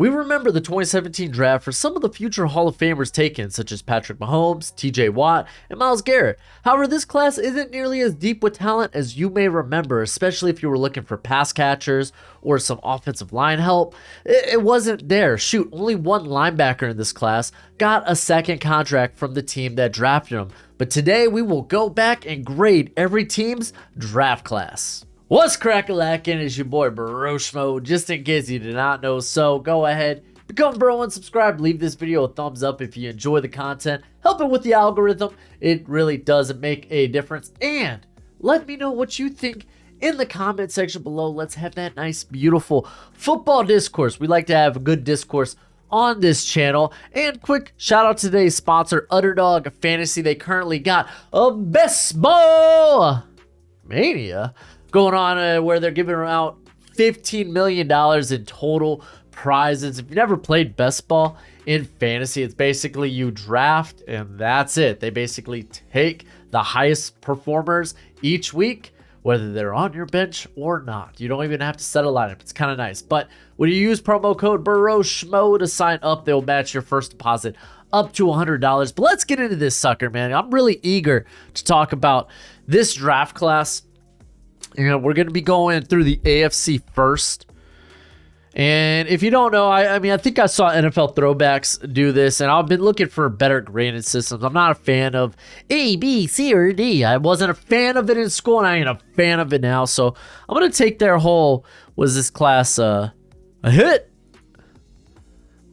We remember the 2017 draft for some of the future Hall of Famers taken, such as Patrick Mahomes, TJ Watt, and Myles Garrett. However, this class isn't nearly as deep with talent as you may remember, especially if you were looking for pass catchers or some offensive line help. It wasn't there. Shoot, only one linebacker in this class got a second contract from the team that drafted him. But today, we will go back and grade every team's draft class. What's crack-a-lackin'? It's your boy Broshmo. Just in case you did not know, so go ahead, become a bro and subscribe. Leave this video a thumbs up if you enjoy the content. Help it with the algorithm. It really doesn't make a difference. And let me know what you think in the comment section below. Let's have that nice, beautiful football discourse. We like to have a good discourse on this channel. And quick shout out to today's sponsor, Underdog Fantasy. They currently got a Best Ball Mania going on where they're giving out $15 million in total prizes. If you've never played best ball in fantasy, it's basically you draft and that's it. They basically take the highest performers each week, whether they're on your bench or not. You don't even have to set a lineup. It's kind of nice. But when you use promo code Broshmo to sign up, they'll match your first deposit up to $100. But let's get into this sucker, man. I'm really eager to talk about this draft class. You know, we're going to be going through the AFC first. And if you don't know, I mean, I think I saw NFL Throwbacks do this, and I've been looking for better grading systems. I'm not a fan of A, B, C, or D. I wasn't a fan of it in school, and I ain't a fan of it now. So I'm going to take their whole, was this class a hit?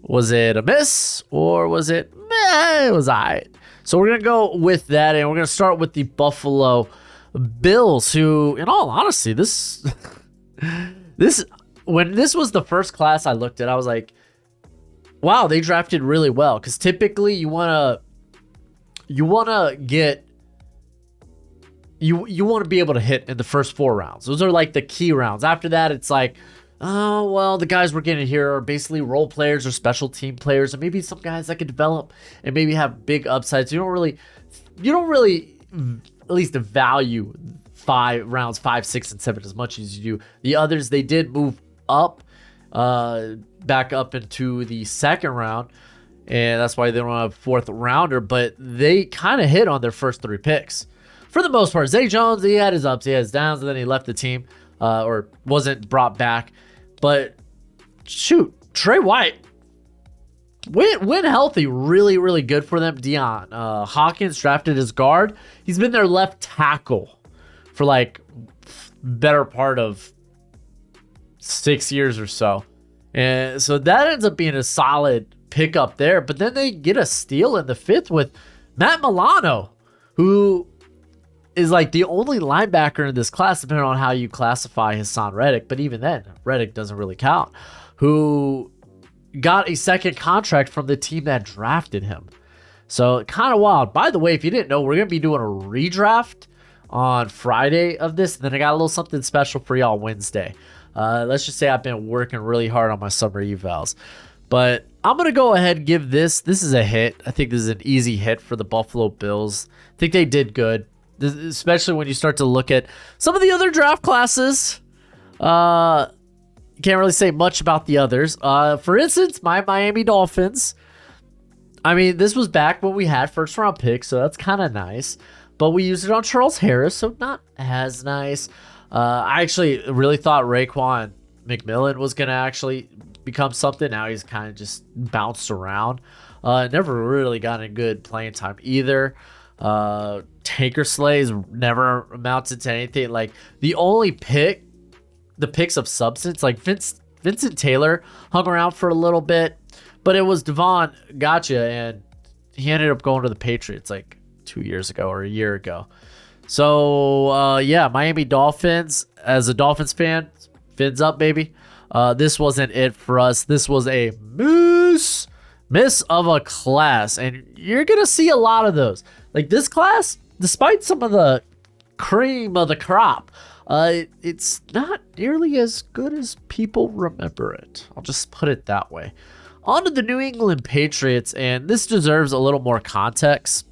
Was it a miss? Or was it, meh, it was all right. So we're going to go with that, and we're going to start with the Buffalo Bills, who, in all honesty, when this was the first class I looked at, I was like, wow, they drafted really well. Because typically you want to be able to hit in the first 4 rounds. Those are like the key rounds. After that, it's like, oh, well, the guys we're getting here are basically role players or special team players, and maybe some guys that could develop and maybe have big upsides. You don't really at least value rounds 5, 6, and 7 as much as you do the others. They did move up, back up into the second round, and that's why they don't have a 4th rounder, but they kind of hit on their first 3 picks. For the most part, Zay Jones, he had his ups, he had his downs, and then he left the team, or wasn't brought back. But shoot, Trey White, when healthy, really, really good for them. Deion Hawkins drafted as guard. He's been their left tackle for like better part of 6 years or so. And so that ends up being a solid pickup there. But then they get a steal in the 5th with Matt Milano, who is like the only linebacker in this class, depending on how you classify Hassan Reddick. But even then, Reddick doesn't really count. Who got a second contract from the team that drafted him. So kind of wild. By the way, if you didn't know, we're going to be doing a redraft on Friday of this. And then I got a little something special for y'all Wednesday. Let's just say I've been working really hard on my summer evals. But I'm going to go ahead and give this is a hit. I think this is an easy hit for the Buffalo Bills. I think they did good, especially when you start to look at some of the other draft classes. Can't really say much about the others. For instance, my Miami Dolphins. I mean, this was back when we had 1st round picks, so that's kind of nice. But we used it on Charles Harris, so not as nice. I actually really thought Raekwon McMillan was going to actually become something. Now he's kind of just bounced around. Never really got a good playing time either. Tanker Slays never amounted to anything. Like, the only picks of substance, like Vincent Taylor hung around for a little bit, but it was Devon Gotcha, and he ended up going to the Patriots like 2 years ago or a year ago. So yeah, Miami Dolphins, as a Dolphins fan, fins up, baby. This wasn't it for us. This was a miss of a class, and you're gonna see a lot of those. Like, this class, despite some of the cream of the crop, it's not nearly as good as people remember it. I'll just put it that way. On to the New England Patriots, and this deserves a little more context,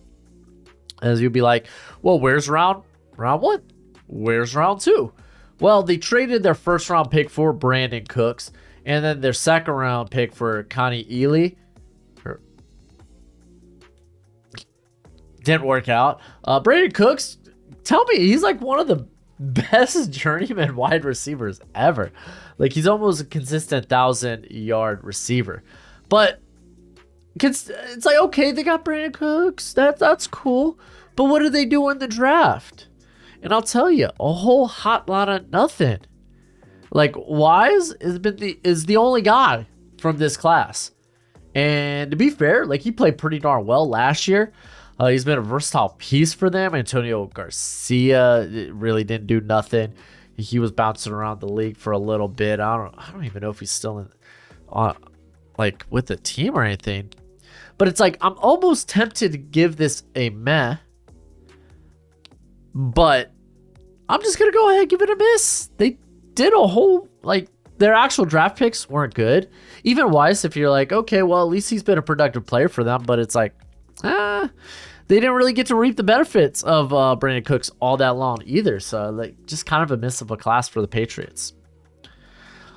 as you'll be like, well, where's round 1? Where's round 2? Well, they traded their 1st round pick for Brandon Cooks, And then their second round pick for Connie Ely didn't work out. Brandon Cooks, tell me, he's like one of the best journeyman wide receivers ever. Like, he's almost a consistent 1,000-yard receiver. But it's like, okay, they got Brandon Cooks. That's cool. But what did they do in the draft? And I'll tell you, a whole hot lot of nothing. Like, Wise is the only guy from this class. And to be fair, like, he played pretty darn well last year. He's been a versatile piece for them. Antonio Garcia really didn't do nothing. He was bouncing around the league for a little bit. I don't even know if he's still like with the team or anything. But it's like, I'm almost tempted to give this a meh. But I'm just going to go ahead and give it a miss. They did a whole, like, their actual draft picks weren't good. Even Weiss, if you're like, okay, well, at least he's been a productive player for them. But it's like, they didn't really get to reap the benefits of Brandon Cooks all that long either. So, like, just kind of a miss of a class for the Patriots.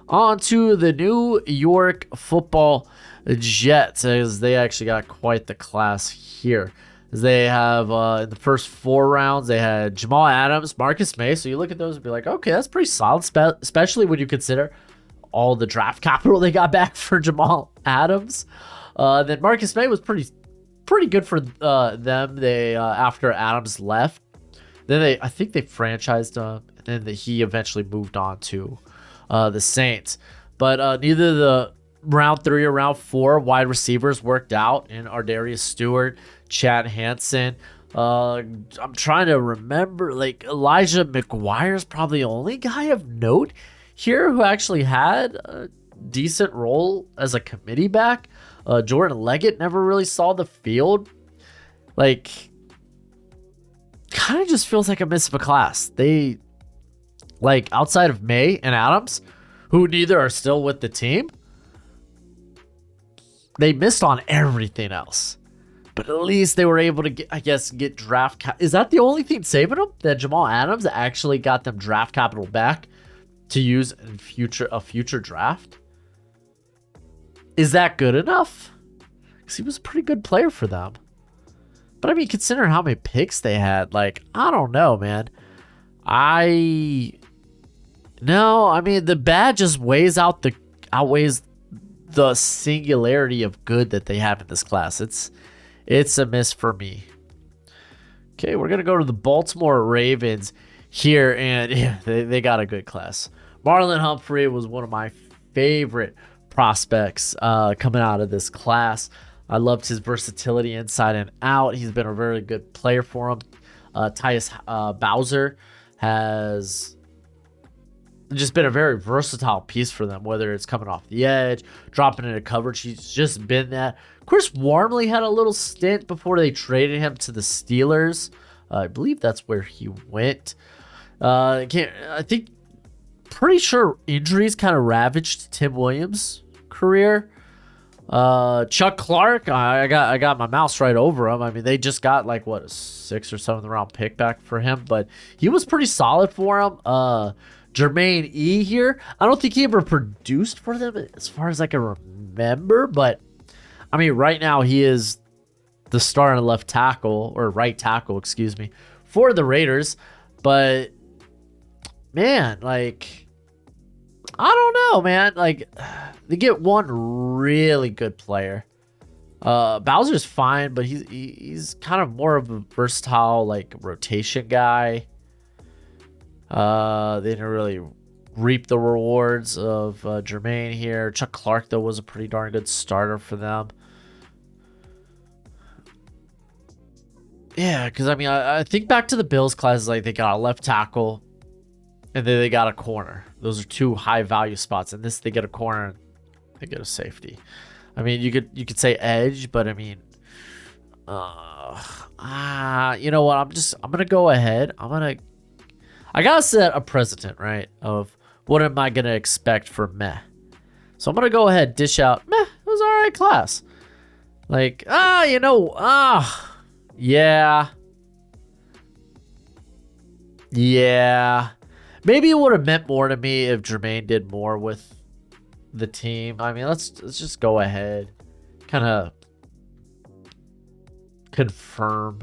On to the New York Football Jets, as they actually got quite the class here. As they have, in the first 4 rounds, they had Jamal Adams, Marcus May. So you look at those and be like, okay, that's pretty solid, especially when you consider all the draft capital they got back for Jamal Adams. Then Marcus May was pretty good for them. They after Adams left, then I think they franchised him, and then he eventually moved on to the Saints. But neither the round 3 or round 4 wide receivers worked out in Ardarius Stewart, Chad Hansen. I'm trying to remember, like, Elijah McGuire's probably the only guy of note here who actually had a decent role as a committee back. Jordan Leggett never really saw the field. Like, kind of just feels like a miss of a class. They, like, outside of May and Adams, who neither are still with the team, they missed on everything else. But at least they were able to get draft cap. Is that the only thing saving them? That Jamal Adams actually got them draft capital back to use in a future draft? Is that good enough? Because he was a pretty good player for them. But I mean, considering how many picks they had, like, I don't know, man. No, I mean, the bad just outweighs the singularity of good that they have in this class. It's a miss for me. Okay, we're going to go to the Baltimore Ravens here, and yeah, they got a good class. Marlon Humphrey was one of my favorite prospects coming out of this class. I loved his versatility inside and out. He's been a very good player for him. Tyus Bowser has just been a very versatile piece for them, whether it's coming off the edge, dropping into coverage. He's just been that. Chris Wormley had a little stint before they traded him to the Steelers. I believe that's where he went. Pretty sure injuries kind of ravaged Tim Williams' career. Chuck Clark, I got my mouse right over him. I mean, they just got like a 6th or 7th round pick back for him, but he was pretty solid for him. Jermaine E here, I don't think he ever produced for them as far as I can remember, but I mean, right now he is the starting left tackle, or right tackle, excuse me, for the Raiders. But man, like, I don't know, man. Like, they get one really good player. Bowser's fine, but he's kind of more of a versatile, like, rotation guy. They didn't really reap the rewards of Jermaine here. Chuck Clark, though, was a pretty darn good starter for them. Yeah, because, I mean, I think back to the Bills class, like, they got a left tackle, and then they got a corner. Those are 2 high-value spots. And this, they get a corner, and they get a safety. I mean, you could say edge, but, I mean, you know what? I'm going to go ahead. I got to set a precedent, right, of what am I going to expect for meh. So I'm going to go ahead, dish out, meh, it was all right class. Like, yeah. Maybe it would have meant more to me if Jermaine did more with the team. I mean, let's just go ahead, kind of confirm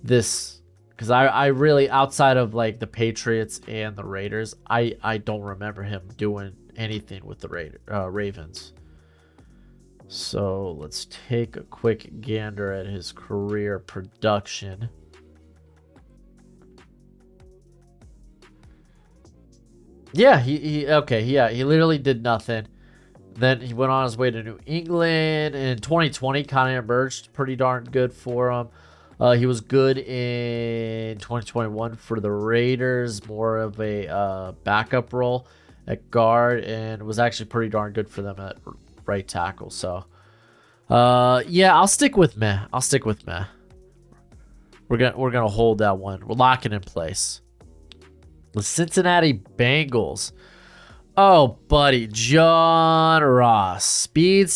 this, because I really, outside of like the Patriots and the Raiders, I don't remember him doing anything with the Ravens. So let's take a quick gander at his career production. Yeah, he literally did nothing. Then he went on his way to New England. In 2020, kind of emerged pretty darn good for him. He was good in 2021 for the Raiders, more of a backup role at guard, and was actually pretty darn good for them at right tackle. So, yeah, I'll stick with meh. We're gonna hold that one. We're locking in place. The Cincinnati Bengals. Oh, buddy, John Ross. Speed.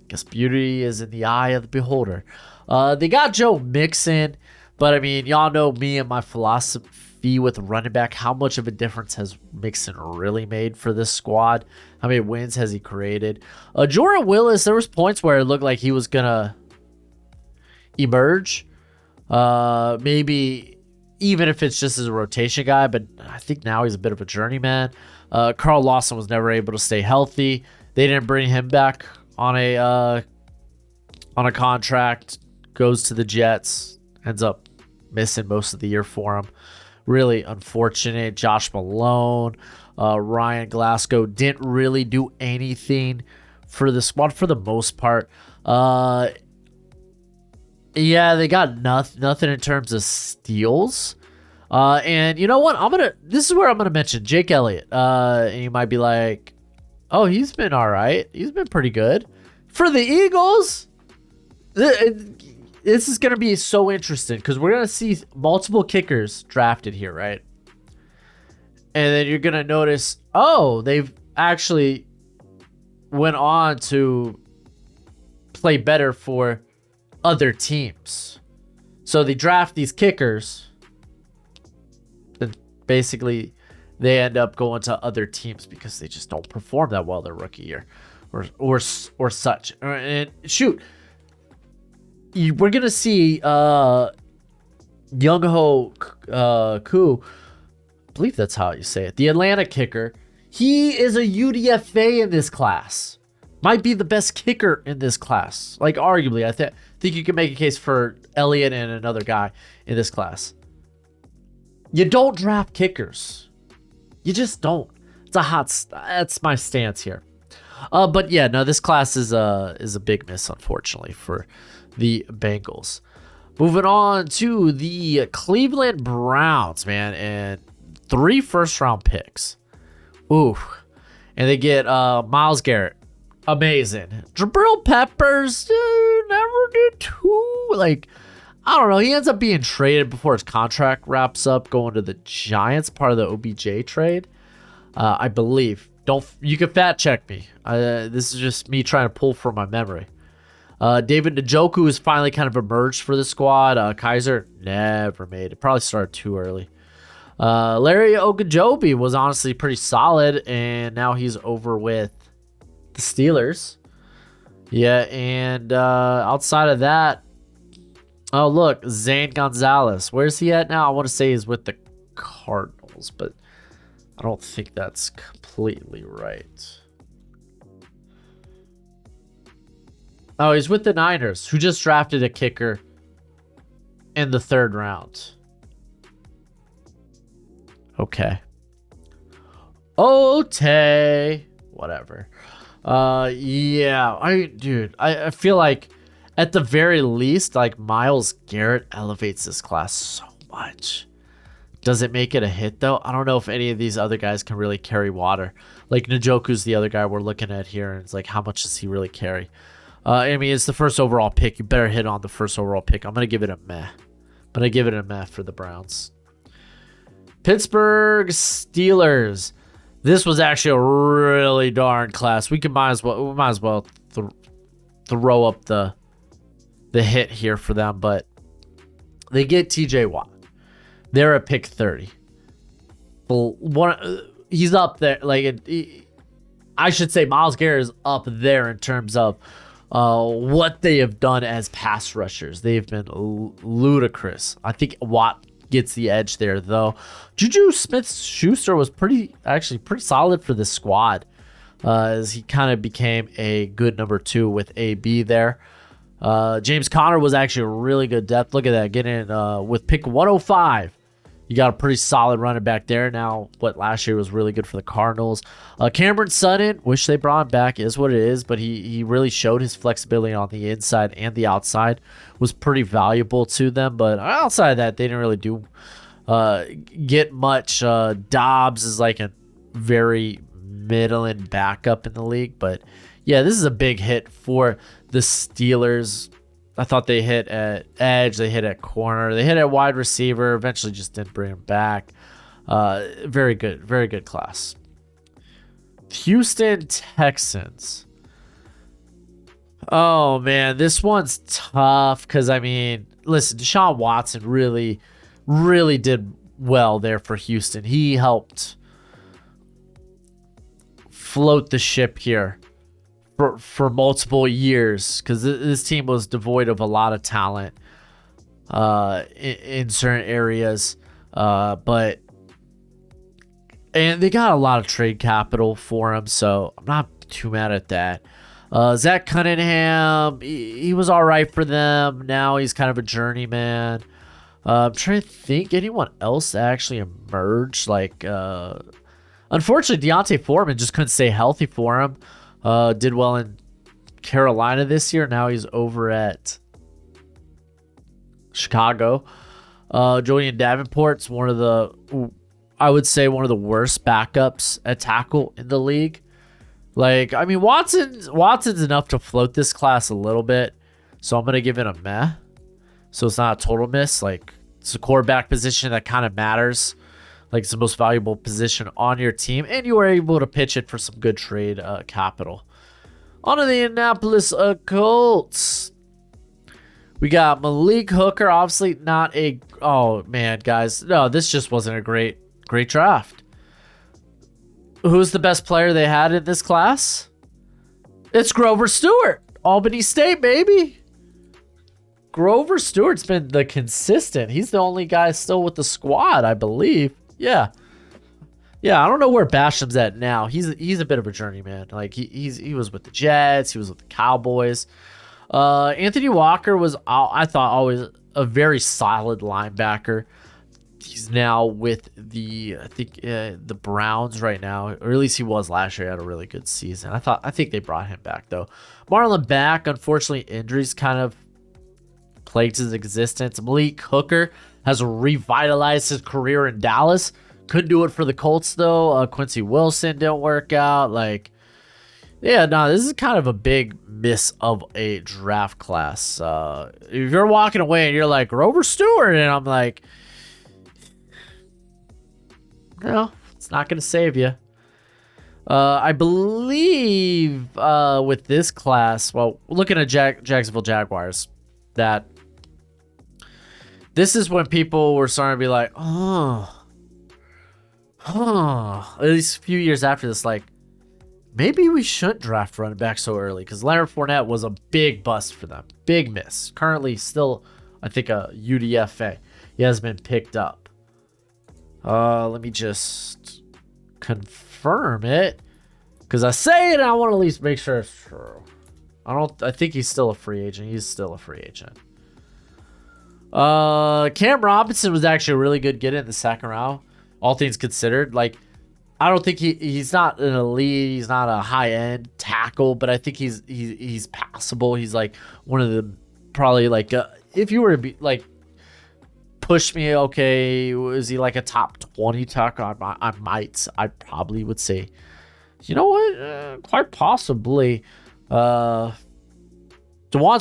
Guess beauty is in the eye of the beholder. They got Joe Mixon, but I mean, y'all know me and my philosophy with running back. How much of a difference has Mixon really made for this squad? How many wins has he created? Jordan Willis, there was points where it looked like he was gonna emerge. Maybe even if it's just as a rotation guy, but I think now he's a bit of a journeyman. Carl Lawson was never able to stay healthy. They didn't bring him back on a contract. Goes to the Jets, ends up missing most of the year for him. Really unfortunate. Josh Malone, Ryan Glasgow didn't really do anything for the squad for the most part. Yeah, they got nothing in terms of steals. And you know what? This is where I'm gonna mention Jake Elliott. And you might be like, oh, he's been all right. He's been pretty good for the Eagles. This is gonna be so interesting because we're gonna see multiple kickers drafted here, right? And then you're gonna notice, oh, they've actually went on to play better for other teams. So they draft these kickers, then basically they end up going to other teams because they just don't perform that well their rookie year, or such. And shoot, we're gonna see Young Ho Koo, I believe that's how you say it, the Atlanta kicker. He is a UDFA in this class. Might be the best kicker in this class. Like, arguably, I think you can make a case for Elliott and another guy in this class. You don't draft kickers. You just don't. That's my stance here. But yeah, no, this class is a big miss, unfortunately, for the Bengals. Moving on to the Cleveland Browns, man, and 3 first-round picks. Ooh. And they get Myles Garrett. Amazing. Jabril Peppers, never did too. Like, I don't know. He ends up being traded before his contract wraps up, going to the Giants, part of the OBJ trade, I believe. You can fact check me. This is just me trying to pull from my memory. David Njoku has finally kind of emerged for the squad. Kaiser never made it. Probably started too early. Larry Ogunjobi was honestly pretty solid, and now he's over with the Steelers. Yeah, and outside of that, oh look, Zane Gonzalez. Where's he at now? I want to say he's with the Cardinals, but I don't think that's completely right. Oh, he's with the Niners, who just drafted a kicker in the 3rd round. Okay. Ote. Whatever. Yeah, I feel like at the very least, like, Myles Garrett elevates this class so much. Does it make it a hit though? I don't know if any of these other guys can really carry water. Like Njoku's the other guy we're looking at here, and it's like, how much does he really carry? I mean, it's the 1st overall pick. You better hit on the 1st overall pick. I'm gonna give it a meh. For the Browns. Pittsburgh Steelers. This was actually a really darn class. We might as well throw up the hit here for them, but they get TJ Watt. They're at pick 30. He's up there. Like, I should say Myles Garrett is up there in terms of what they have done as pass rushers. They've been ludicrous. I think Watt gets the edge there, though. Juju Smith-Schuster was pretty solid for this squad, as he kind of became a good number 2 with AB there. James Conner was actually a really good depth. Look at that, getting with pick 105. You got a pretty solid running back there. Now, what last year was really good for the Cardinals. Cameron Sutton, wish they brought him back, is what it is, but he really showed his flexibility on the inside and the outside. Was pretty valuable to them, but outside of that, they didn't really get much. Dobbs is like a very middling backup in the league, but yeah, this is a big hit for the Steelers. I thought they hit at edge, they hit at corner, they hit at wide receiver, eventually just didn't bring him back. Very good class. Houston Texans. Oh man, this one's tough because I mean, listen, Deshaun Watson really did well there for Houston. He helped float the ship here for multiple years because this team was devoid of a lot of talent in certain areas, and they got a lot of trade capital for him, so I'm not too mad at that. Zach Cunningham, he was all right for them. Now he's kind of a journeyman. I'm trying to think anyone else that actually emerged. Like, unfortunately, Deontay Foreman just couldn't stay healthy for him. Did well in Carolina this year. Now he's over at Chicago. Julian Davenport's I would say one of the worst backups at tackle in the league. Like, I mean, Watson's enough to float this class a little bit, so I'm gonna give it a meh. So it's not a total miss. Like, it's a quarterback position that kind of matters. Like, it's the most valuable position on your team, and you were able to pitch it for some good trade capital. On to the Indianapolis Colts. We got Malik Hooker, obviously not a... Oh, man, guys. No, this just wasn't a great draft. Who's the best player they had in this class? It's Grover Stewart. Albany State, baby. Grover Stewart's been the consistent. He's the only guy still with the squad, I believe. Yeah, I don't know where Basham's at now. He's a bit of a journeyman. Like he was with the Jets, he was with the Cowboys. Anthony Walker was, I thought, always a very solid linebacker. He's now with the Browns right now, or at least he was last year. He had a really good season. I think they brought him back though. Marlon Mack, unfortunately, injuries kind of plagued his existence. Malik Hooker has revitalized his career in Dallas. Couldn't do it for the Colts, though. Quincy Wilson didn't work out. Like, yeah, no, this is kind of a big miss of a draft class. If you're walking away and you're like, Grover Stewart, and I'm like, no, it's not going to save you. I believe with this class, well, looking at Jacksonville Jaguars, that this is when people were starting to be like, at least a few years after this, like, maybe we shouldn't draft running back so early, because Leonard Fournette was a big bust for them. Big miss. Currently still, I think, a UDFA. He has been picked up. Let me just confirm it, because I say it and I want to at least make sure it's true. I think he's still a free agent. He's still a free agent. Cam Robinson was actually a really good get in the second round, all things considered. Like, I don't think he's not an elite, he's not a high end tackle, but I think he's passable. He's like one of the probably like if you were to be like push me, okay, is he like a top 20 tackle? I probably would say, you know what, quite possibly. Dewan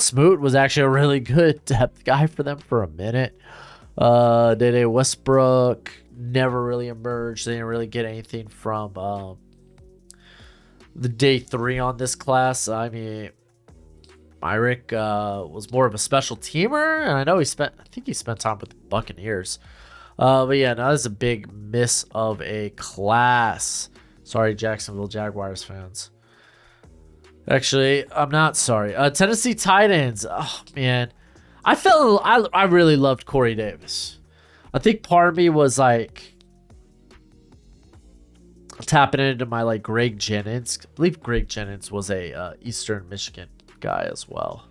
Smoot was actually a really good depth guy for them for a minute. Dede Westbrook never really emerged. They didn't really get anything from the day 3 on this class. I mean, Myrick was more of a special teamer, and I know I think he spent time with the Buccaneers. But yeah, no, that's a big miss of a class. Sorry, Jacksonville Jaguars fans. Actually, I'm not sorry. Tennessee Titans. Oh man, I really loved Corey Davis. I think part of me was like tapping into my like Greg Jennings. I believe Greg Jennings was a Eastern Michigan guy as well.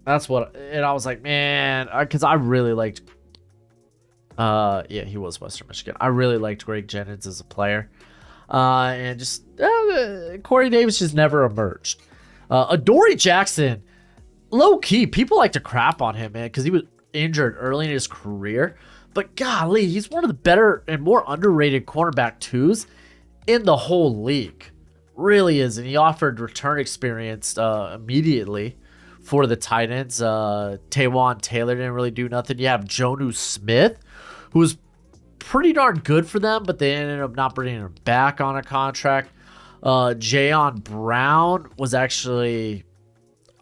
That's what, and I was like, man, because I really liked. Yeah, he was Western Michigan. I really liked Greg Jennings as a player. And just Corey Davis just never emerged. Adoree Jackson, low key, people like to crap on him, man, because he was injured early in his career. But golly, he's one of the better and more underrated cornerback twos in the whole league. Really is, and he offered return experience immediately for the Titans. Taywan Taylor didn't really do nothing. You have Jonnu Smith, who's pretty darn good for them, but they ended up not bringing him back on a contract. Jayon Brown was actually,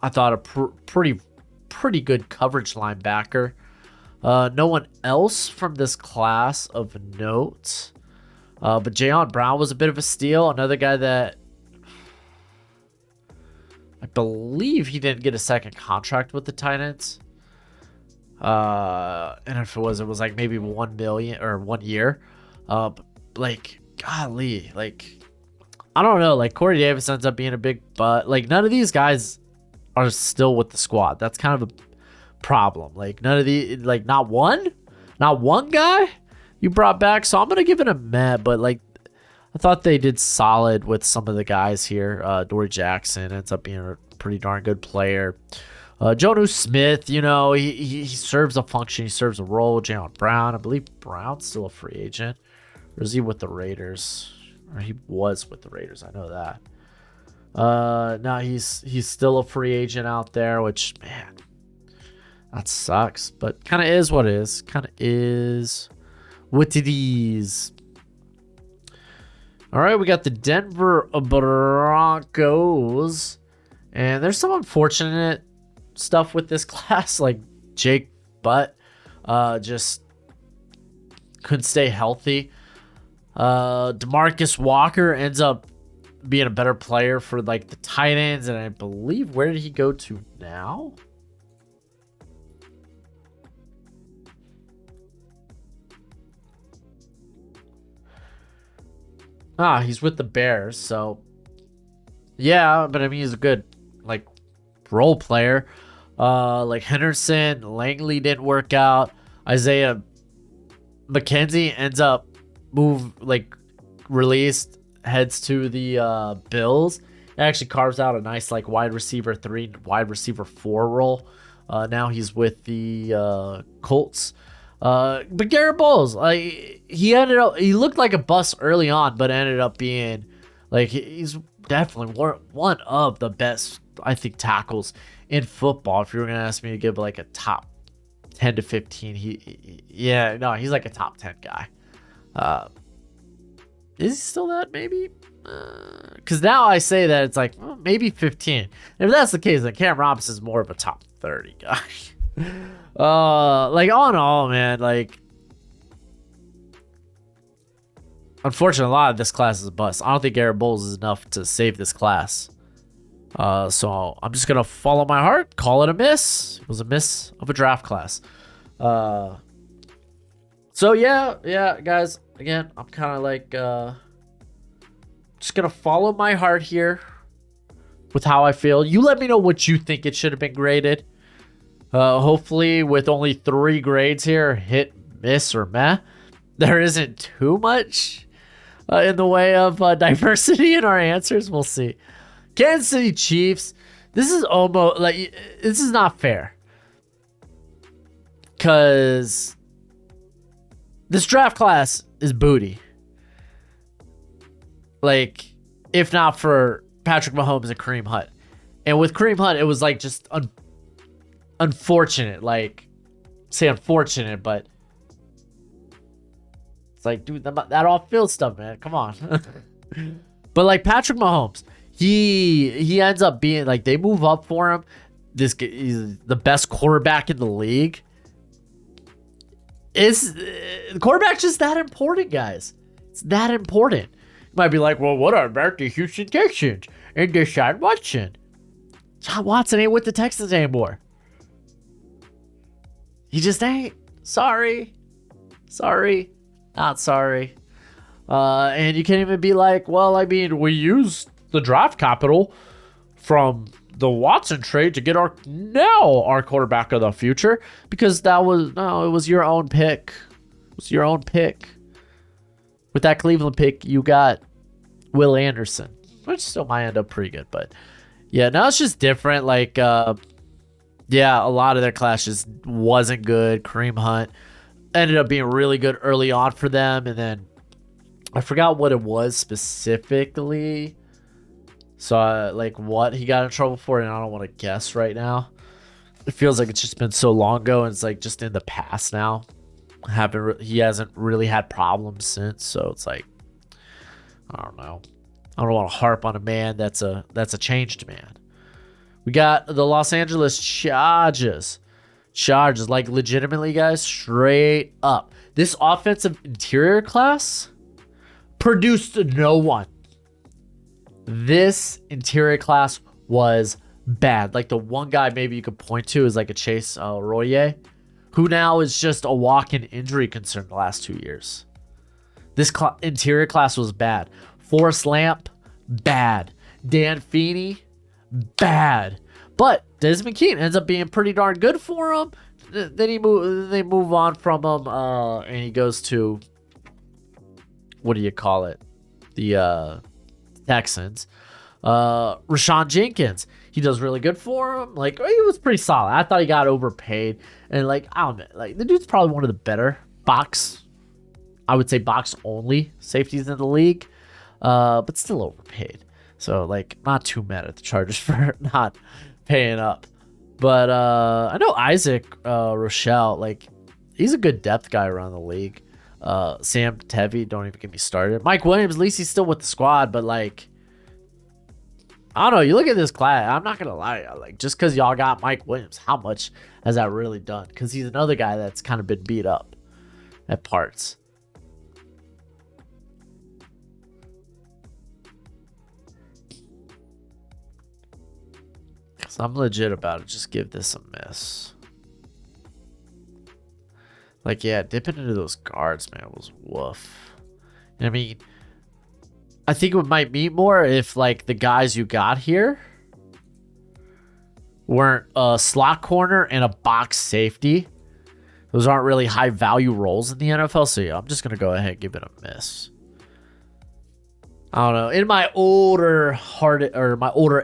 I thought, a pretty good coverage linebacker. No one else from this class of note, but Jayon Brown was a bit of a steal. Another guy that I believe he didn't get a second contract with the Titans. And if it was like maybe 1 million or 1 year. But like, golly, like, I don't know. Like, Corey Davis ends up being a big butt. Like, none of these guys are still with the squad. That's kind of a problem. Like, none of the, like, not one guy you brought back. So I'm gonna give it a meh. But like, I thought they did solid with some of the guys here. Adoree Jackson ends up being a pretty darn good player. Jonnu Smith, you know, he serves a function. He serves a role. Jayon Brown, I believe Brown's still a free agent. Or is he with the Raiders? Or he was with the Raiders. I know that. No, he's still a free agent out there, which, man, that sucks. But kind of is what it is. Kind of is what it is. All right, we got the Denver Broncos. And there's some unfortunate stuff with this class, like Jake Butt just couldn't stay healthy. DeMarcus Walker ends up being a better player for like the Titans, and I believe, where did he go to now? He's with the Bears. So yeah, but I mean, he's a good like role player. Like Henderson, Langley didn't work out. Isaiah McKenzie ends up released, heads to the Bills. It actually carves out a nice like wide receiver 3, wide receiver 4 role. Now he's with the Colts. But Garrett Bowles, he looked like a bust early on, but ended up being like, he's definitely one of the best, I think, tackles in football. If you were gonna ask me to give like a top 10 to 15, he's like a top 10 guy. Is he still that? Maybe, because now I say that it's like, well, maybe 15. If that's the case, then Cam Robinson is more of a top 30 guy. Like, all in all, man, like, unfortunately, a lot of this class is a bust. I don't think Garrett Bowles is enough to save this class. So I'm just gonna follow my heart, call it a miss. It was a miss of a draft class. So yeah, guys. Again, I'm kind of like just gonna follow my heart here with how I feel. You let me know what you think it should have been graded. Hopefully, with only 3 grades here, hit, miss, or meh, there isn't too much in the way of diversity in our answers. We'll see. Kansas City Chiefs. This is almost like, this is not fair, because this draft class is booty. Like, if not for Patrick Mahomes and Kareem Hunt. And with Kareem Hunt, it was like just unfortunate. Like, say unfortunate, but it's like, dude, that off-field stuff, man. Come on. But like Patrick Mahomes, he ends up being like, they move up for him. He's the best quarterback in the league. It's the quarterback's just that important, guys. It's that important. You might be like, well, what about the Houston Texans and Deshaun Watson? Deshaun Watson ain't with the Texans anymore. He just ain't. Sorry. Not sorry. And you can't even be like, well, I mean, we used the draft capital from the Watson trade to get our quarterback of the future, because it was your own pick. It was your own pick. With that Cleveland pick, you got Will Anderson, which still might end up pretty good, but yeah, now it's just different. Like, a lot of their class just wasn't good. Kareem Hunt ended up being really good early on for them, and then I forgot what it was specifically. So, like, what he got in trouble for, and I don't want to guess right now. It feels like it's just been so long ago, and it's, like, just in the past now. He hasn't really had problems since, so it's like, I don't know. I don't want to harp on a man that's a changed man. We got the Los Angeles Chargers. Like, legitimately, guys, straight up. This offensive interior class produced no one. This interior class was bad. Like, the one guy maybe you could point to is like a Chase Royer, who now is just a walk-in injury concern the last 2 years. This interior class was bad. Forrest Lamp, bad. Dan Feeney, bad. But Desmond Keaton ends up being pretty darn good for him. Then they move on from him, and he goes to, what do you call it? The Texans. Rashawn Jenkins, he does really good for him. Like, he was pretty solid. I thought he got overpaid, and like, I don't know, like, the dude's probably one of the better box only safeties in the league, but still overpaid. So, like, not too mad at the Chargers for not paying up. But I know Isaac Rochelle, like, he's a good depth guy around the league. Sam Tevi, don't even get me started. Mike Williams, at least he's still with the squad, but like, I don't know. You look at this class, I'm not gonna lie, like, just because y'all got Mike Williams, how much has that really done? Because he's another guy that's kind of been beat up at parts. So I'm legit about it. Just give this a miss. Like, yeah, dipping into those guards, man, was woof. I mean, I think it might mean more if, like, the guys you got here weren't a slot corner and a box safety. Those aren't really high value roles in the NFL. So yeah, I'm just gonna go ahead and give it a miss. I don't know. In my older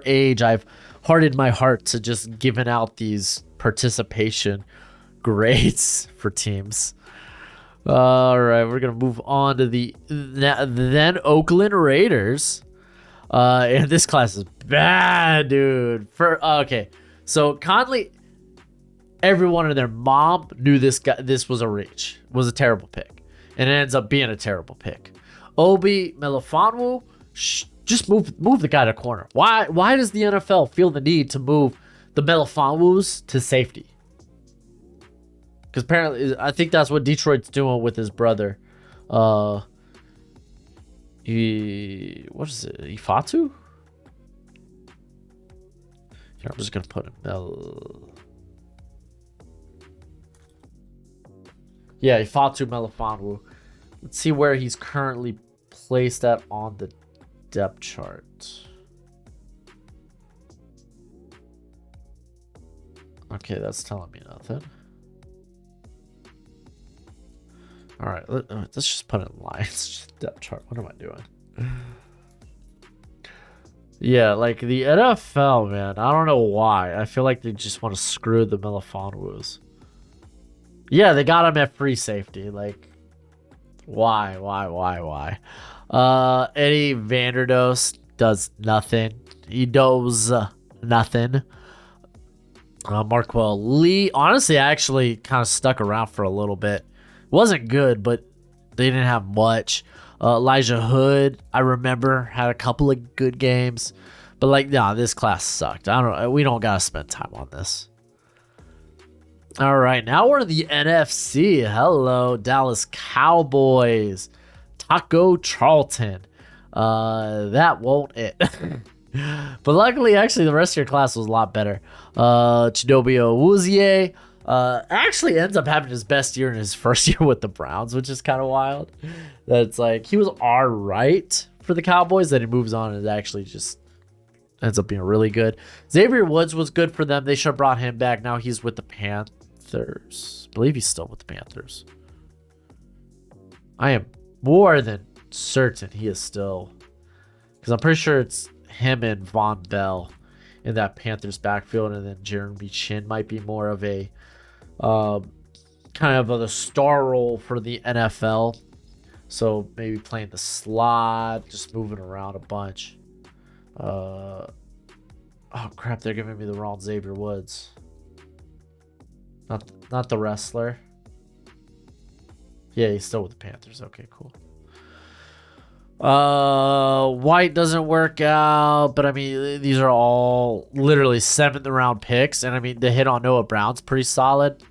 age, I've hardened my heart to just giving out these participation grades for teams. All right, we're gonna move on to the then Oakland Raiders. And this class is bad, dude. Okay, so Conley, everyone and their mom knew this guy. This was a reach. Was a terrible pick, and it ends up being a terrible pick. Obi Melifonwu, just move the guy to corner. Why does the NFL feel the need to move the Melifonwus to safety? Because apparently, I think that's what Detroit's doing with his brother. What is it? Ifatu? Here, I'm just gonna put him. Yeah, Ifatu Melifonwu. Let's see where he's currently placed at on the depth chart. Okay, that's telling me nothing. All right, let's just put it in lines. Depth chart. What am I doing? Yeah, like the NFL, man. I don't know why. I feel like they just want to screw the Melifonwus. Yeah, they got him at free safety. Like, why? Eddie Vanderdoes does nothing. He does nothing. Marquell Lee, honestly, I actually kind of stuck around for a little bit. Wasn't good, but they didn't have much. Elijah Hood, I remember, had a couple of good games, but like, nah, this class sucked. We don't gotta spend time on this. All right, now we're in the NFC. Hello, Dallas Cowboys. Taco Charlton. That won't it. But luckily, actually, the rest of your class was a lot better. Chidobe Awuzie actually ends up having his best year in his first year with the Browns, which is kind of wild. That's like, he was all right for the Cowboys, then he moves on and it actually just ends up being really good. Xavier Woods was good for them. They should have brought him back. Now he's with the Panthers. I believe he's still with the Panthers. I am more than certain he is still, because I'm pretty sure it's him and Von Bell in that Panthers backfield, and then Jeremy Chin might be more of a kind of the star role for the NFL. So maybe playing the slot, just moving around a bunch. Oh crap, they're giving me the wrong Xavier Woods. Not the wrestler. Yeah, he's still with the Panthers. Okay, cool. White doesn't work out, but I mean, these are all literally 7th round picks, and I mean, the hit on Noah Brown's pretty solid.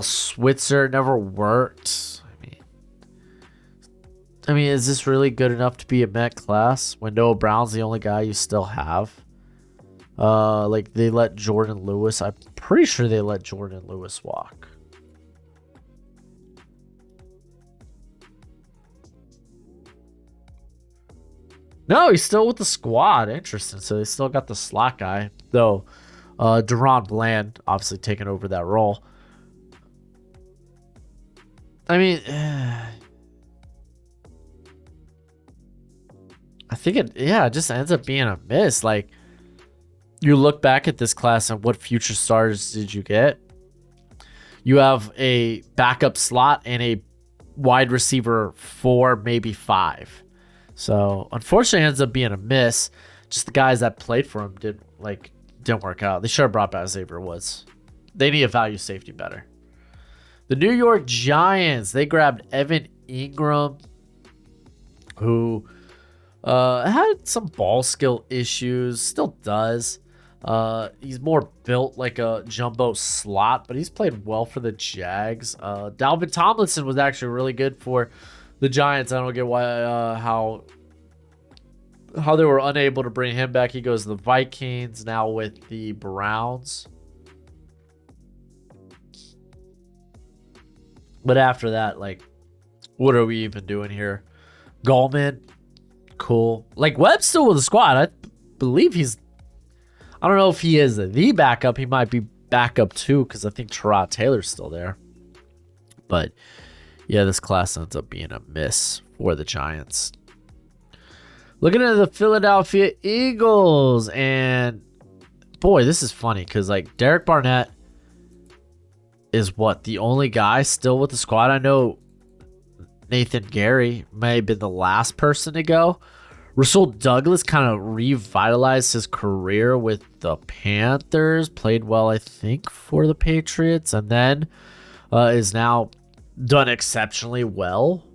Switzer never worked. I mean, is this really good enough to be a Met class when Noah Brown's the only guy you still have? Like, they let Jordan Lewis. I'm pretty sure they let Jordan Lewis walk. No, he's still with the squad. Interesting. So they still got the slot guy, though. Deron Bland obviously taking over that role. I mean, I think it just ends up being a miss. Like, you look back at this class and what future stars did you get? You have a backup slot and a wide receiver 4, maybe 5. So unfortunately, it ends up being a miss. Just the guys that played for him didn't work out. They should have brought back Xavier Woods. They need a value safety better. The New York Giants, they grabbed Evan Ingram, who had some ball skill issues, still does. He's more built like a jumbo slot, but he's played well for the Jags. Dalvin Tomlinson was actually really good for the Giants. I don't get why how they were unable to bring him back. He goes to the Vikings, now with the Browns. But after that, like, what are we even doing here? Gallman, cool. Like, Webb's still with the squad. I believe I don't know if he is the backup. He might be backup too, because I think Tyrod Taylor's still there. But yeah, this class ends up being a miss for the Giants. Looking at the Philadelphia Eagles, and boy, this is funny because like Derek Barnett is the only guy still with the squad. I know Nathan Gary may have been the last person to go. Rasul Douglas kind of revitalized his career with the Panthers, played well, I think, for the Patriots, and then is now done exceptionally well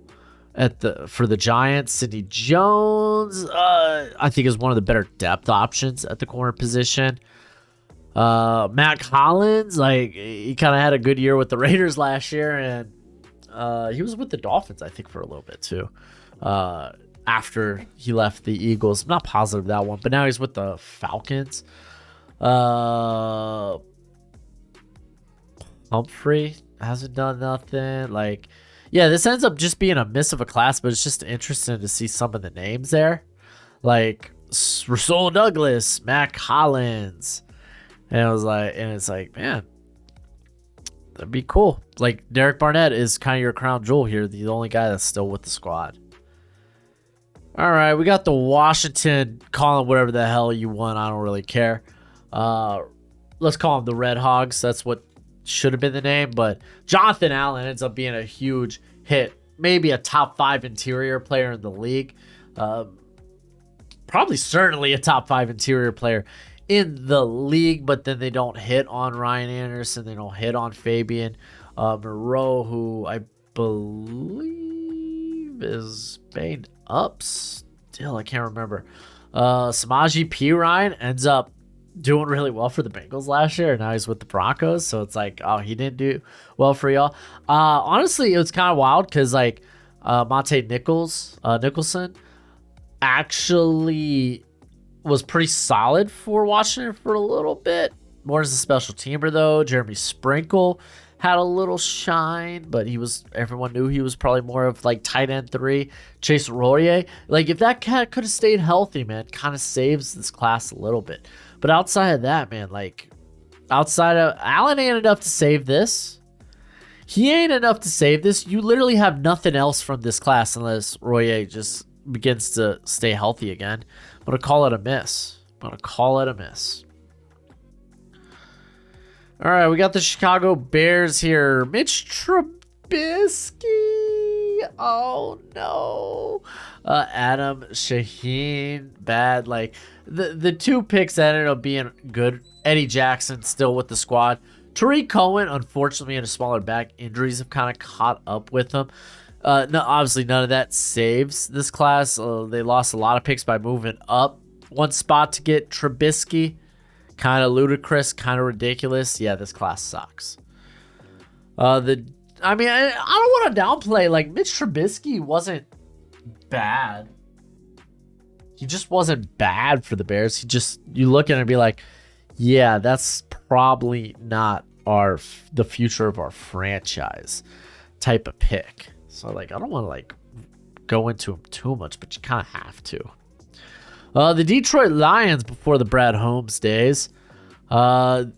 for the Giants. Sidney Jones, I think, is one of the better depth options at the corner position. Matt Collins, like, he kind of had a good year with the Raiders last year, and he was with the Dolphins, I think, for a little bit too. After he left the Eagles, I'm not positive that one, but now he's with the Falcons. Humphrey hasn't done nothing. Like, yeah, this ends up just being a miss of a class, but it's just interesting to see some of the names there, like Rasul Douglas, Matt Collins, and it's like, man, that'd be cool. Like, Derek Barnett is kind of your crown jewel here, the only guy that's still with the squad. All right, we got the Washington, call them whatever the hell you want. I don't really care. Let's call them the Red Hogs. That's what should have been the name. But Jonathan Allen ends up being a huge hit. Maybe a top 5 interior player in the league. Probably certainly a top 5 interior player in the league. But then they don't hit on Ryan Anderson. They don't hit on Fabian Moreau, who I believe is banged up still. I can't remember. Samaje Perine ends up doing really well for the Bengals last year, and now he's with the Broncos. So it's like, oh, he didn't do well for y'all. Honestly, it was kind of wild because like Monte Nicholson actually was pretty solid for Washington for a little bit. More as a special teamer though. Jeremy Sprinkle had a little shine, but everyone knew he was probably more of like tight end 3. Chase Royer, like if that cat could have stayed healthy, man, kind of saves this class a little bit. But outside of that, man, like outside of Allen ain't enough to save this. He ain't enough to save this. You literally have nothing else from this class unless Royer just begins to stay healthy again. I'm gonna call it a miss. All right, we got the Chicago Bears here. Mitch Trubisky. Oh no. Adam Shaheen, bad. Like the 2 picks that ended up being good. Eddie Jackson still with the squad. Tariq Cohen, unfortunately, in a smaller back, injuries have kind of caught up with him. No, obviously, none of that saves this class. They lost a lot of picks by moving up 1 spot to get Trubisky. Kind of ludicrous, kind of ridiculous. Yeah, this class sucks. I don't want to downplay. Like Mitch Trubisky wasn't bad. He just wasn't bad for the Bears. You look at it and be like, yeah, that's probably not the future of our franchise type of pick. So like, I don't want to like go into him too much, but you kind of have to. The Detroit Lions before the Brad Holmes days. Look,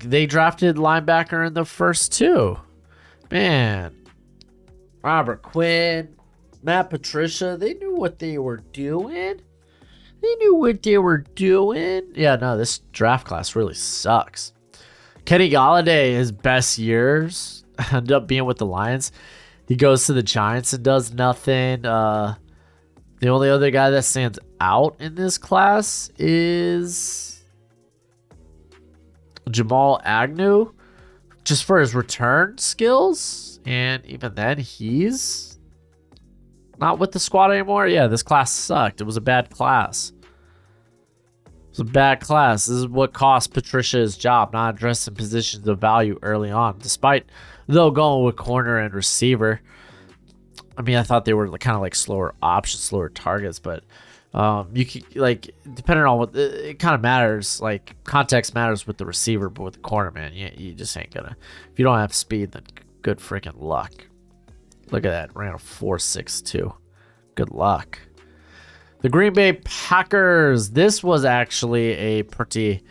they drafted linebacker in the first 2. Man, Robert Quinn, Matt Patricia, they knew what they were doing. Yeah, no, this draft class really sucks. Kenny Golladay, his best years end up being with the Lions. He goes to the Giants and does nothing. The only other guy that stands out in this class is Jamal Agnew, just for his return skills. And even then, he's not with the squad anymore. Yeah, this class sucked. It was a bad class. This is what cost Patricia his job, not addressing positions of value early on, despite though going with corner and receiver. I mean, I thought they were kind of like slower options, slower targets, but you can like depending on what it kind of matters. Like context matters with the receiver, but with the corner, man, you just ain't gonna. If you don't have speed, then good freaking luck. Look at that, ran a 4.62. Good luck. The Green Bay Packers. This was actually a pretty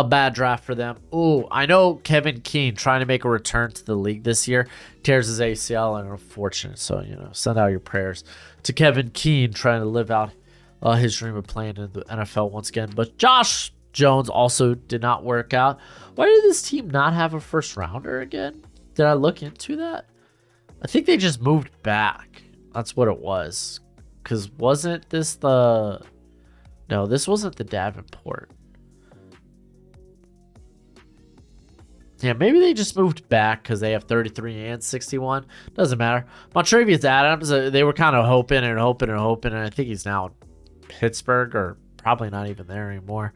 bad draft for them. Ooh, I know Kevin Keene trying to make a return to the league this year tears his ACL, and unfortunate. So, send out your prayers to Kevin Keene trying to live out his dream of playing in the NFL once again. But Josh Jones also did not work out. Why did this team not have a first rounder again? Did I look into that? I think they just moved back. That's what it was. Because wasn't this the... No, this wasn't the Davenport. Yeah, maybe they just moved back because they have 33 and 61. Doesn't matter. Montravius Adams, they were kind of hoping, and I think he's now in Pittsburgh, or probably not even there anymore.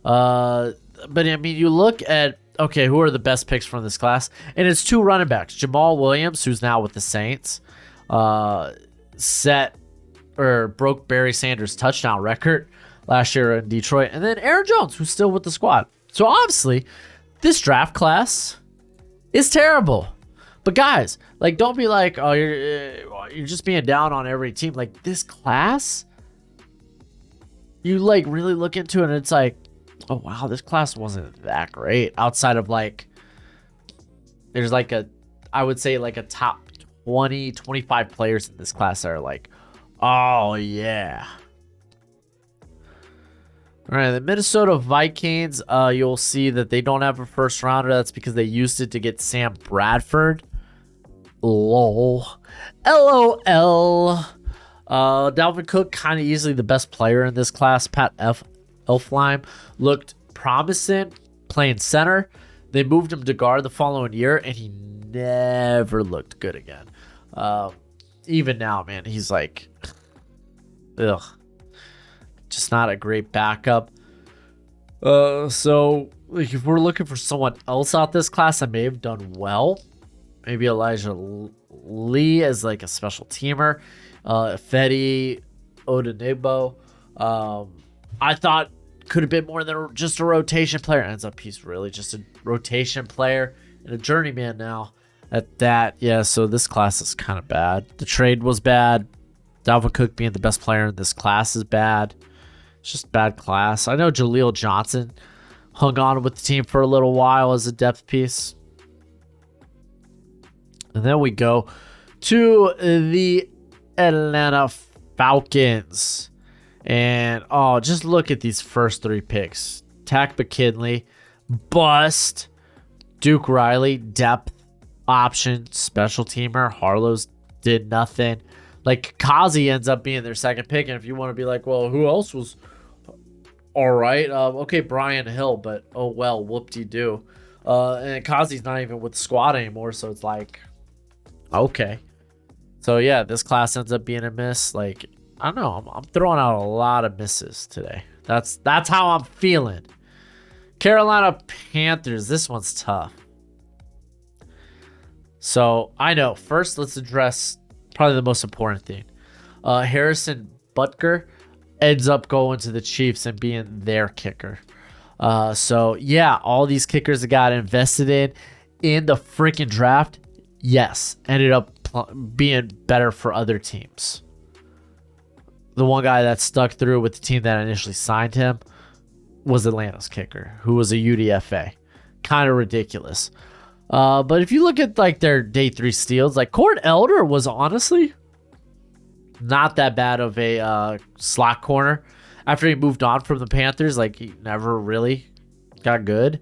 But I mean, you look at, okay, who are the best picks from this class? And it's 2 running backs. Jamal Williams, who's now with the Saints, broke Barry Sanders' touchdown record last year in Detroit. And then Aaron Jones, who's still with the squad. So obviously, this draft class is terrible. But guys, like, don't be like, oh, you're just being down on every team. Like, this class, you like really look into it and it's like, oh wow, this class wasn't that great. Outside of like, there's like I would say like a top 20, 25 players in this class that are like, oh yeah. All right, the Minnesota Vikings, you'll see that they don't have a first rounder. That's because they used it to get Sam Bradford. LOL. LOL. Dalvin Cook, kind of easily the best player in this class. Pat Elflein looked promising playing center. They moved him to guard the following year, and he never looked good again. Even now, man, he's like, ugh. Just not a great backup. So like, if we're looking for someone else out this class, I may have done well. Maybe Elijah Lee as like a special teamer. Fetty Odenigbo. I thought could have been more than just a rotation player. Ends up he's really just a rotation player and a journeyman now. At that, yeah. So this class is kind of bad. The trade was bad. Dalvin Cook being the best player in this class is bad. It's just bad class. I know Jaleel Johnson hung on with the team for a little while as a depth piece. And then we go to the Atlanta Falcons. And, just look at these first three picks. Takk McKinley, bust. Duke Riley, depth option, special teamer. Harlow's did nothing. Like, Kazi ends up being their second pick. And if you want to be like, well, who else was all right? Okay, Brian Hill, but oh well, whoop-de-doo. And Kazi's not even with the squad anymore, so it's like, okay. So, yeah, this class ends up being a miss. Like, I don't know. I'm throwing out a lot of misses today. That's how I'm feeling. Carolina Panthers. This one's tough. So, I know. First, let's address probably the most important thing. Harrison Butker ends up going to the Chiefs and being their kicker. So, yeah, all these kickers that got invested in the freaking draft, yes, ended up being better for other teams. The one guy that stuck through with the team that initially signed him was Atlanta's kicker, who was a UDFA. Kind of ridiculous. But if you look at like their day 3 steals, like Cord Elder was honestly not that bad of a slot corner. After he moved on from the Panthers, like he never really got good.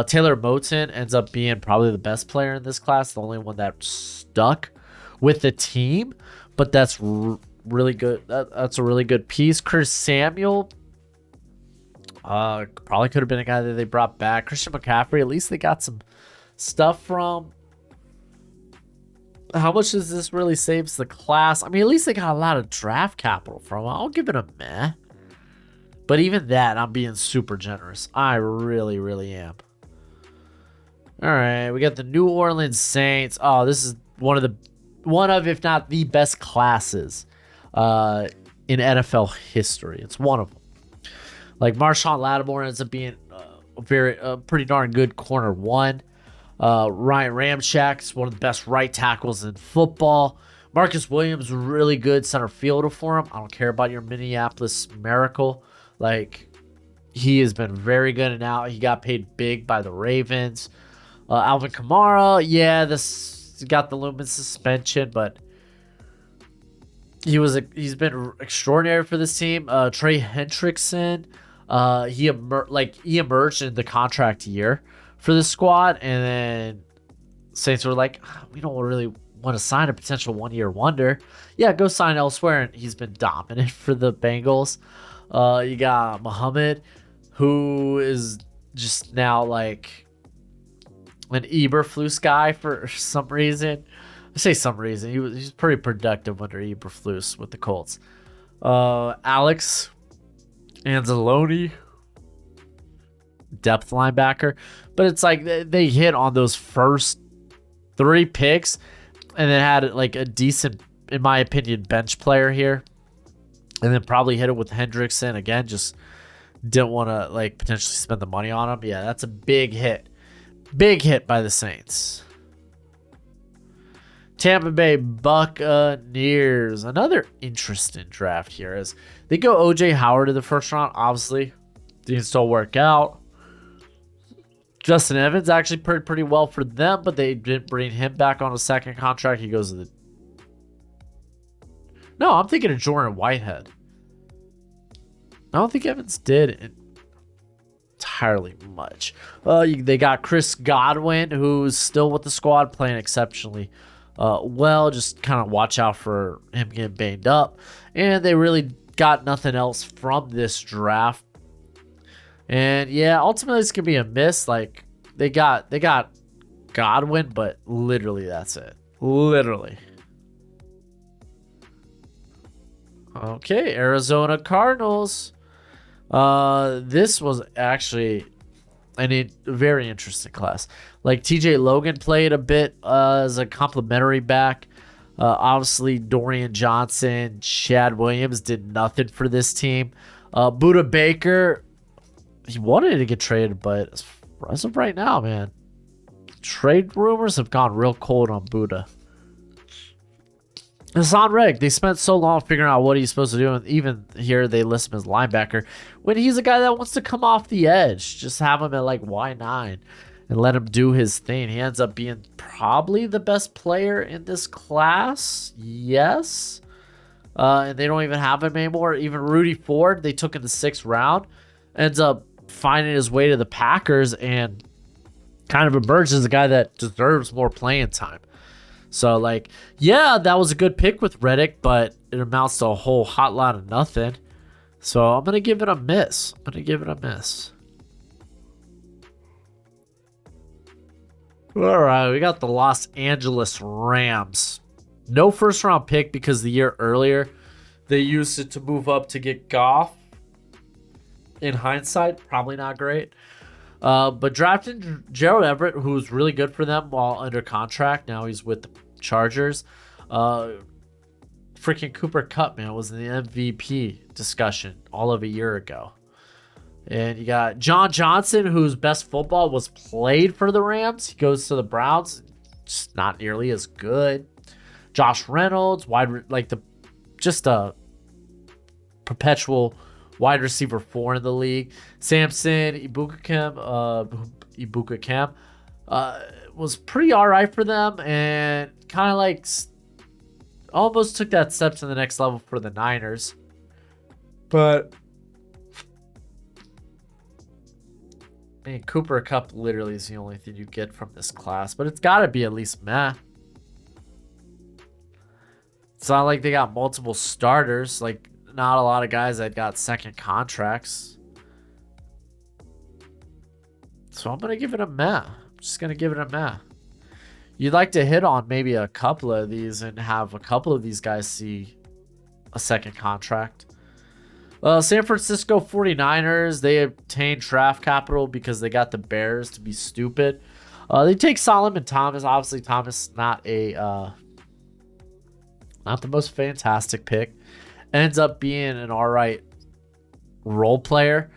Taylor Moton ends up being probably the best player in this class, the only one that stuck with the team. But that's really good. That's a really good piece. Curtis Samuel probably could have been a guy that they brought back. Christian McCaffrey, at least they got some stuff from. How much does this really saves the class? I mean, at least they got a lot of draft capital from it. I'll give it a meh. But even that, I'm being super generous. I really, really am. All right, we got the New Orleans Saints. Oh, this is one of, if not the best classes in NFL history. It's one of them. Like Marshawn Lattimore ends up being a pretty darn good corner one. Ryan Ramchak's one of the best right tackles in football. Marcus Williams, really good center fielder for him. I don't care about your Minneapolis Miracle. Like, he has been very good and out. He got paid big by the Ravens. Alvin Kamara, yeah, this got the Lumen suspension, but he's been extraordinary for this team. Trey Hendrickson, he emerged in the contract year for the squad, and then Saints were like, we don't really want to sign a potential one-year wonder. Yeah, go sign elsewhere, and he's been dominant for the Bengals. You got Muhammad, who is just now like an Eberflus guy for some reason. I say some reason. He's pretty productive under Eberflus with the Colts. Alex Anzalone, depth linebacker. But it's like they hit on those first 3 picks and then had like a decent, in my opinion, bench player here. And then probably hit it with Hendrickson again. Just didn't want to like potentially spend the money on him. Yeah, that's a big hit. Big hit by the Saints. Tampa Bay Buccaneers. Another interesting draft here as they go OJ Howard in the first round. Obviously, didn't still work out. Justin Evans actually played pretty well for them, but they didn't bring him back on a second contract. He goes to the... No, I'm thinking of Jordan Whitehead. I don't think Evans did entirely much. They got Chris Godwin, who's still with the squad, playing exceptionally well. Just kind of watch out for him getting banged up. And they really got nothing else from this draft. And yeah, ultimately it's gonna be a miss. Like they got Godwin, but literally that's it. Literally. Okay, Arizona Cardinals. This was actually a very interesting class. Like TJ Logan played a bit as a complimentary back. Obviously, Dorian Johnson, Chad Williams did nothing for this team. Buda Baker, he wanted to get traded, but as of right now, man, trade rumors have gone real cold on Buda. Hassan Reddick, they spent so long figuring out what he's supposed to do, and even here they list him as linebacker when he's a guy that wants to come off the edge. Just have him at like Y9 and let him do his thing. He ends up being probably the best player in this class. Yes. And they don't even have him anymore. Even Rudy Ford, they took in the 6th round, ends up finding his way to the Packers and kind of emerged as a guy that deserves more playing time. So, like, yeah, that was a good pick with Reddick, but it amounts to a whole hot lot of nothing. So, I'm going to give it a miss. All right, we got the Los Angeles Rams. No first-round pick because the year earlier they used it to move up to get Goff. In hindsight, probably not great. But drafting Gerald Everett, who's really good for them while under contract. Now he's with the Chargers. Freaking Cooper Kupp, man, was in the MVP discussion all of a year ago. And you got John Johnson, whose best football was played for the Rams. He goes to the Browns. Just not nearly as good. Josh Reynolds, just a perpetual wide receiver 4 in the league. Samson Ibukam was pretty all right for them, and kind of like almost took that step to the next level for the Niners. But I mean, Cooper Kupp literally is the only thing you get from this class, but it's got to be at least meh. It's not like they got multiple starters. Like, not a lot of guys that got second contracts. So I'm going to give it a meh. I'm just going to give it a meh. You'd like to hit on maybe a couple of these and have a couple of these guys see a second contract. San Francisco 49ers, they obtained draft capital because they got the Bears to be stupid. They take Solomon Thomas. Obviously, Thomas not the most fantastic pick. Ends up being an all right role player.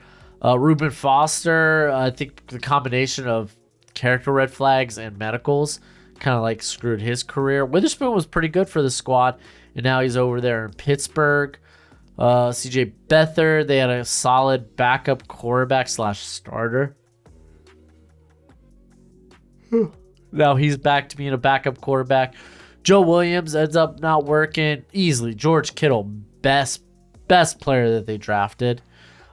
Reuben Foster, I think the combination of character red flags and medicals kind of like screwed his career. Witherspoon was pretty good for the squad, and now he's over there in Pittsburgh. CJ Beathard, they had a solid backup quarterback / starter. Now he's back to being a backup quarterback. Joe Williams ends up not working easily. George Kittle, best player that they drafted.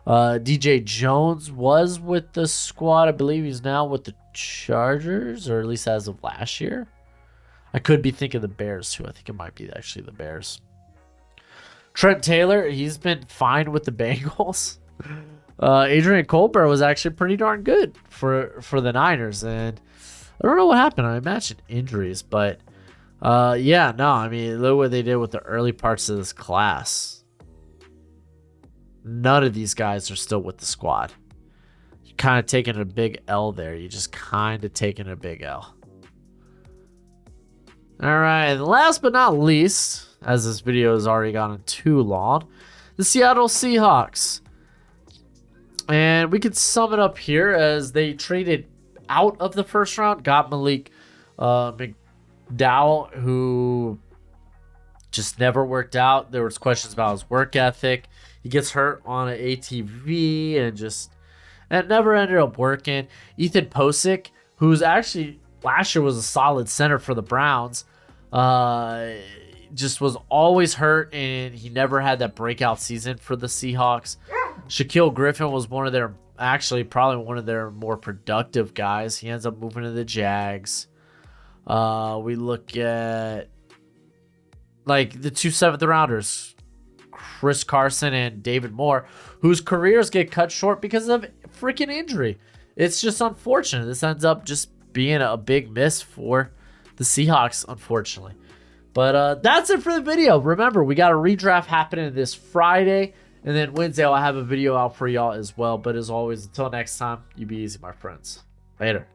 DJ Jones was with the squad. I believe he's now with the Chargers, or at least as of last year. I could be thinking the Bears too. I think it might be actually the Bears. Trent Taylor, he's been fine with the Bengals. Adrian Colbert was actually pretty darn good for the Niners, and I don't know what happened. I imagine injuries, but yeah, no, I mean, look what they did with the early parts of this class. None of these guys are still with the squad. You're kind of taking a big L there. You're just kind of taking a big L. All right, and last but not least, as this video has already gone too long, the Seattle Seahawks. And we could sum it up here as they traded out of the first round, got Malik McDowell, who just never worked out. There was questions about his work ethic. He gets hurt on an ATV and it never ended up working. Ethan Posick, who's actually last year was a solid center for the Browns, just was always hurt, and he never had that breakout season for the Seahawks. Shaquille Griffin was probably one of their more productive guys. He ends up moving to the Jags. We look at like the 2 7th rounders, Chris Carson and David Moore, whose careers get cut short because of freaking injury. It's just unfortunate. This ends up just being a big miss for the Seahawks, unfortunately. But that's it for the video. Remember, we got a redraft happening this Friday And then Wednesday, I'll have a video out for y'all as well. But as always, until next time, you be easy, my friends. Later.